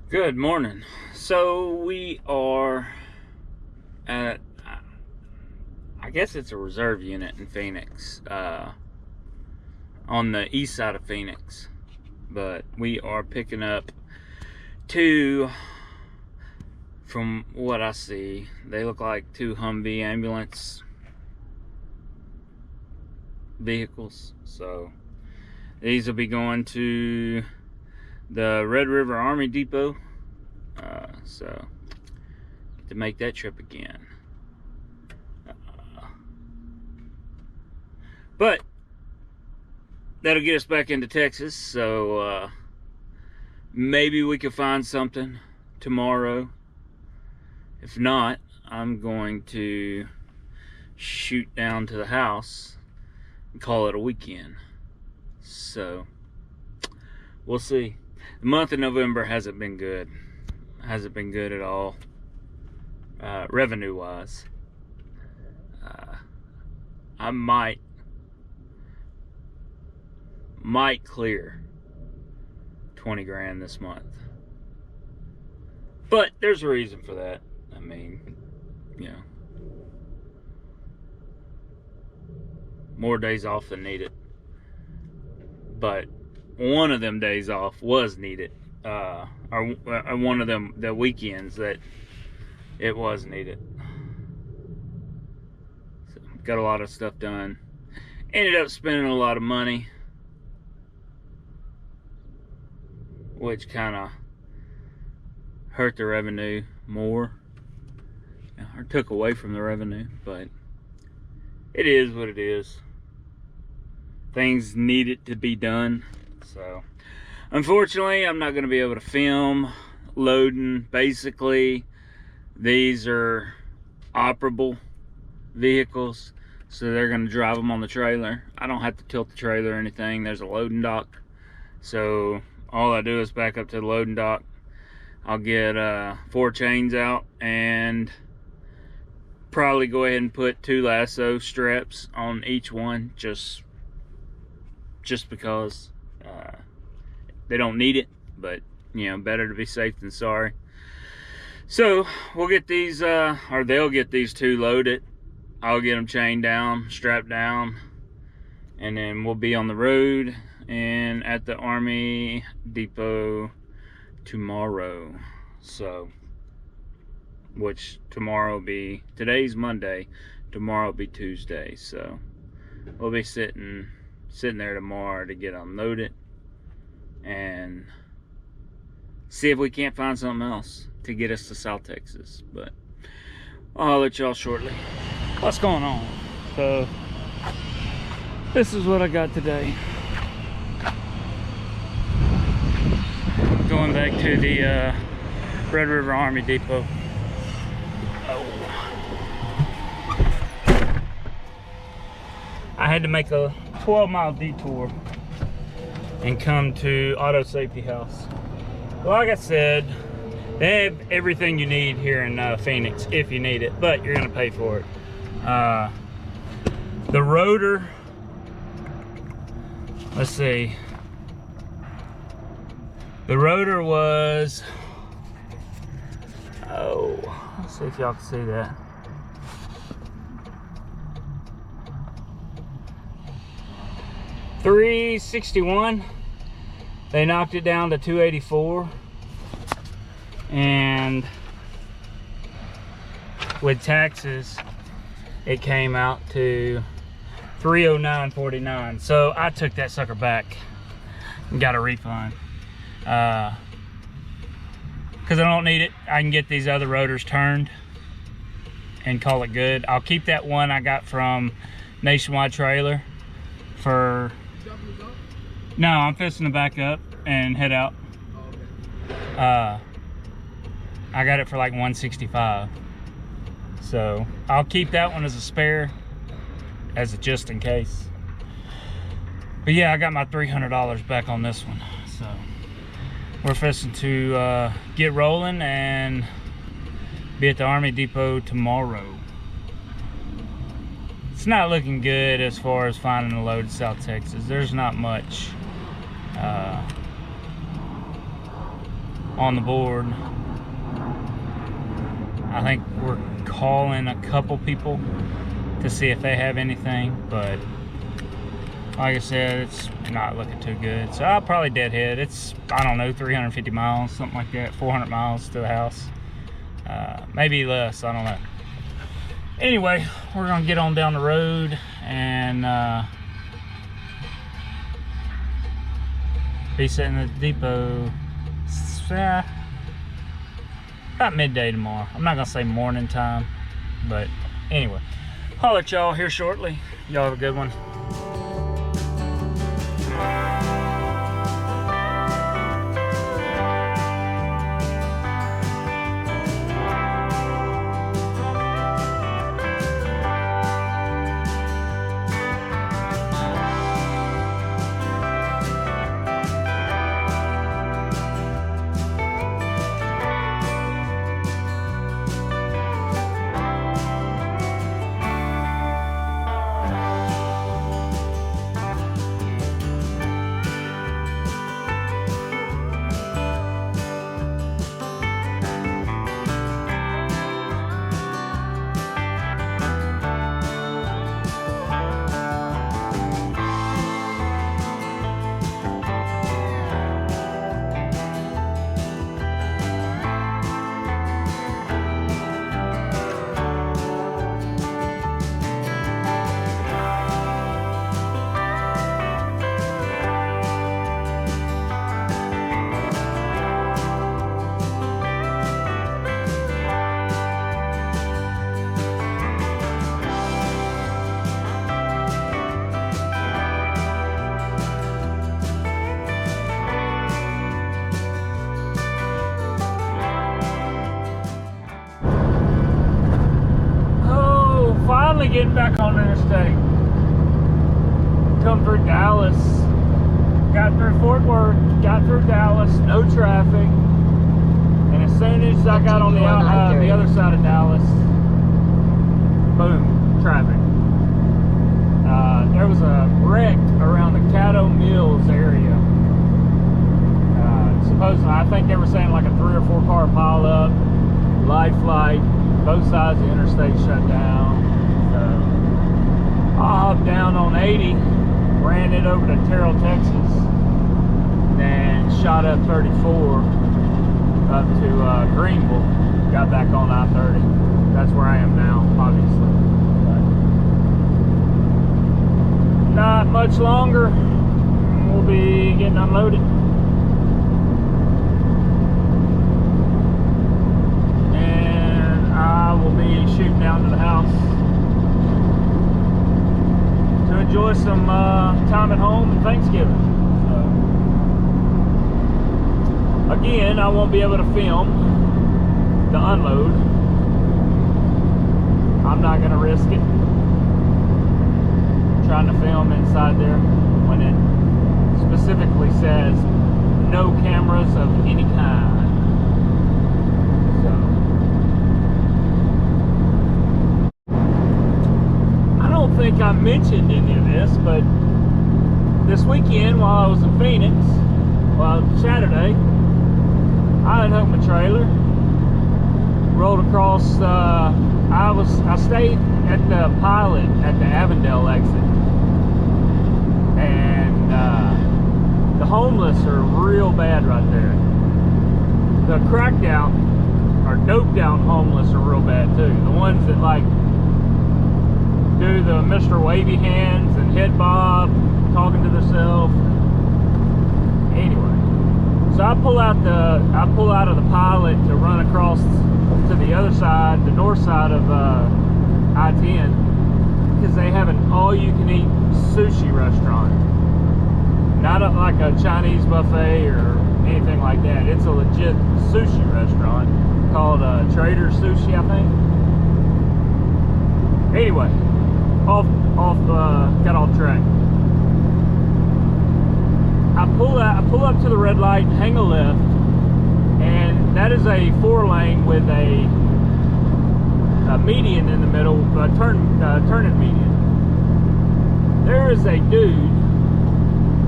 Good morning. So we are at, I guess it's a reserve unit in Phoenix, on the east side of Phoenix. But we are picking up two, from what I see, they look like two Humvee ambulance vehicles. So these will be going to the Red River Army Depot, so to make that trip again. But that'll get us back into Texas, so maybe we could find something tomorrow. If not, I'm going to shoot down to the house and call it a weekend. So we'll see. The month of November hasn't been good. Hasn't been good at all, revenue wise. I might clear 20 grand this month, but there's a reason for that. I mean, you know, more days off than needed, but one of them days off was needed, or one of them, the weekends that it was needed. So got a lot of stuff done. Ended up spending a lot of money, which kind of hurt the revenue more, or took away from the revenue, but it is what it is. Things needed to be done. So unfortunately, I'm not going to be able to film loading. Basically, these are operable vehicles, so they're going to drive them on the trailer. I don't have to tilt the trailer or anything. There's a loading dock, so all I do is back up to the loading dock. I'll get 4 chains out and probably go ahead and put 2 lasso straps on each one, just because they don't need it, but you know, better to be safe than sorry. So we'll get these, or they'll get these 2 loaded. I'll get them chained down, strapped down, and then we'll be on the road and at the Army Depot tomorrow. So, which tomorrow will be, today's Monday, tomorrow will be Tuesday. So we'll be sitting there tomorrow to get unloaded and see if we can't find something else to get us to South Texas. But I'll let y'all shortly. What's going on? So this is what I got today. Going back to the Red River Army Depot. I had to make a 12-mile detour and come to Auto Safety House. Like I said, they have everything you need here in Phoenix if you need it, but you're gonna pay for it. The rotor, let's see, the rotor was, let's see if y'all can see that. $361. They knocked it down to $284, and with taxes it came out to $309.49. So I took that sucker back and got a refund, because I don't need it. I can get these other rotors turned and call it good. I'll keep that one I got from Nationwide Trailer for, no, I'm fixing to back up and head out. I got it for like $165. So I'll keep that one as a spare, as a just in case. But yeah, I got my $300 back on this one. So we're fixing to get rolling and be at the Army Depot tomorrow. It's not looking good as far as finding a load in South Texas. There's not much on the board. I think we're calling a couple people to see if they have anything, but like I said, it's not looking too good. So I'll probably deadhead. It's, I don't know, 350 miles, something like that, 400 miles to the house. Maybe less, I don't know. Anyway, we're gonna get on down the road and be sitting at the depot about midday tomorrow. I'm not gonna say morning time, but anyway, holler at y'all here shortly. Y'all have a good one. Getting back on the interstate. Come through Dallas, got through Fort Worth, got through Dallas, no traffic, and as soon as I got on the other side of Dallas, boom, traffic. There was a wreck around the Caddo Mills area. Supposedly, I think they were saying like a 3 or 4 car pile up, life flight, both sides of the interstate shut down. I hopped down on 80, ran it over to Terrell, Texas, and shot up 34 up to Greenville. Got back on I-30. That's where I am now, obviously. But not much longer, we'll be getting unloaded. And I will be shooting down to the house to enjoy some time at home and Thanksgiving. So, again, I won't be able to film the unload. I'm not going to risk it trying to film inside there when it specifically says no cameras of any kind. I think I mentioned any of this, but this weekend while I was in Phoenix, Saturday, I unhooked my trailer, rolled across. I stayed at the Pilot at the Avondale exit, and the homeless are real bad right there. The cracked out or doped out homeless are real bad too. The ones that like do the Mr. Wavy hands and head bob, talking to themselves. Anyway, so I pull out of the Pilot to run across to the other side, the north side of I-10, because they have an all-you-can-eat sushi restaurant. Not like a Chinese buffet or anything like that. It's a legit sushi restaurant called Trader Sushi, I think. Anyway, got off track. I pull up to the red light and hang a left, and that is a 4-lane with a median in the middle, turning median. There is a dude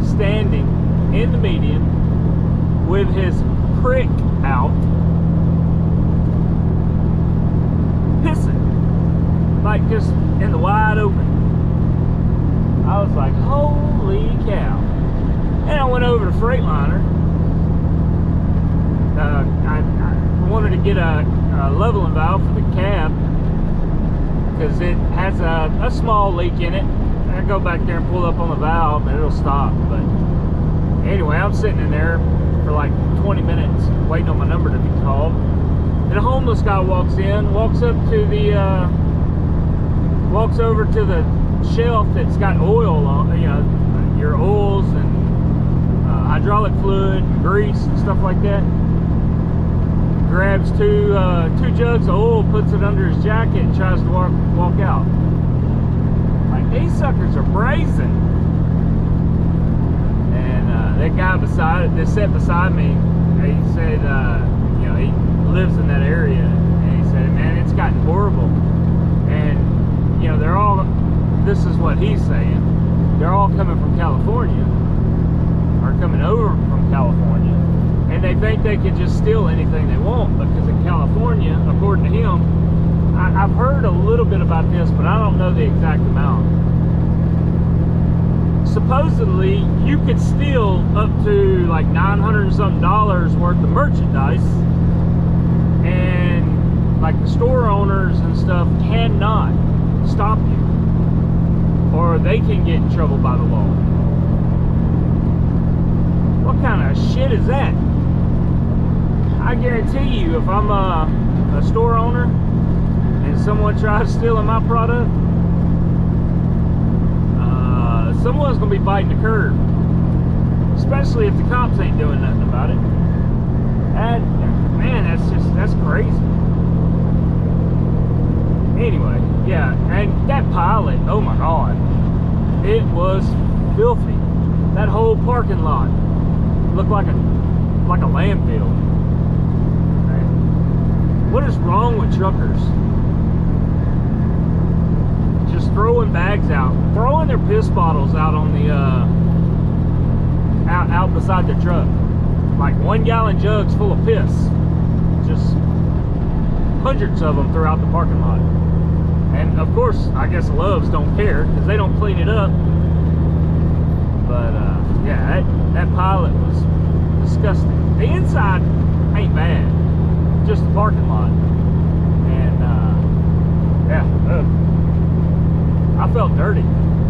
standing in the median with his prick just in the wide open. I was like, holy cow. And I went over to Freightliner. I wanted to get a leveling valve for the cab because it has a small leak in it. I go back there and pull up on the valve and it'll stop. But anyway, I'm sitting in there for like 20 minutes waiting on my number to be called. And a homeless guy walks in, walks up to the, walks over to the shelf that's got oil on, you know, your oils and hydraulic fluid, and grease and stuff like that. Grabs two jugs of oil, puts it under his jacket, and tries to walk out. Like, these suckers are brazen. And that guy that sat beside me, he said, you know, he lives in that area, and he said, man, it's gotten horrible. And you know, they're all, this is what he's saying, they're all coming from California, or coming over from California, and they think they can just steal anything they want, because in California, according to him, I've heard a little bit about this, but I don't know the exact amount. Supposedly, you could steal up to like $900 and something worth of merchandise, and like the store owners and stuff cannot stop you, or they can get in trouble by the law. What kind of shit is that? I guarantee you, if I'm a store owner and someone tries stealing my product, someone's gonna be biting the curb, especially if the cops ain't doing nothing about it. Man, that's crazy. Anyway, yeah, and that pilot, oh my god, it was filthy. That whole parking lot looked like a landfill. Man, what is wrong with truckers? Just throwing bags out, throwing their piss bottles out on the out beside the truck, like 1 gallon jugs full of piss, just hundreds of them throughout the parking lot. And of course, I guess Loves don't care because they don't clean it up. But yeah, that pilot was disgusting. The inside ain't bad, just the parking lot. And yeah, I felt dirty.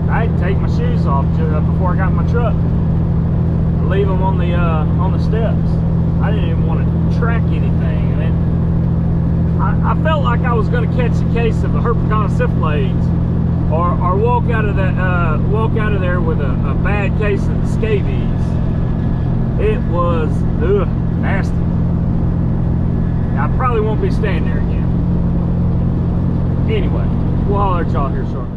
I had to take my shoes off before I got in my truck. Leave them on the steps. I didn't even want to track anything. I felt like I was going to catch a case of the herpetogonosyphilis, or walk out of there with a bad case of the scabies. It was nasty. I probably won't be staying there again. Anyway, we'll holler at y'all here shortly.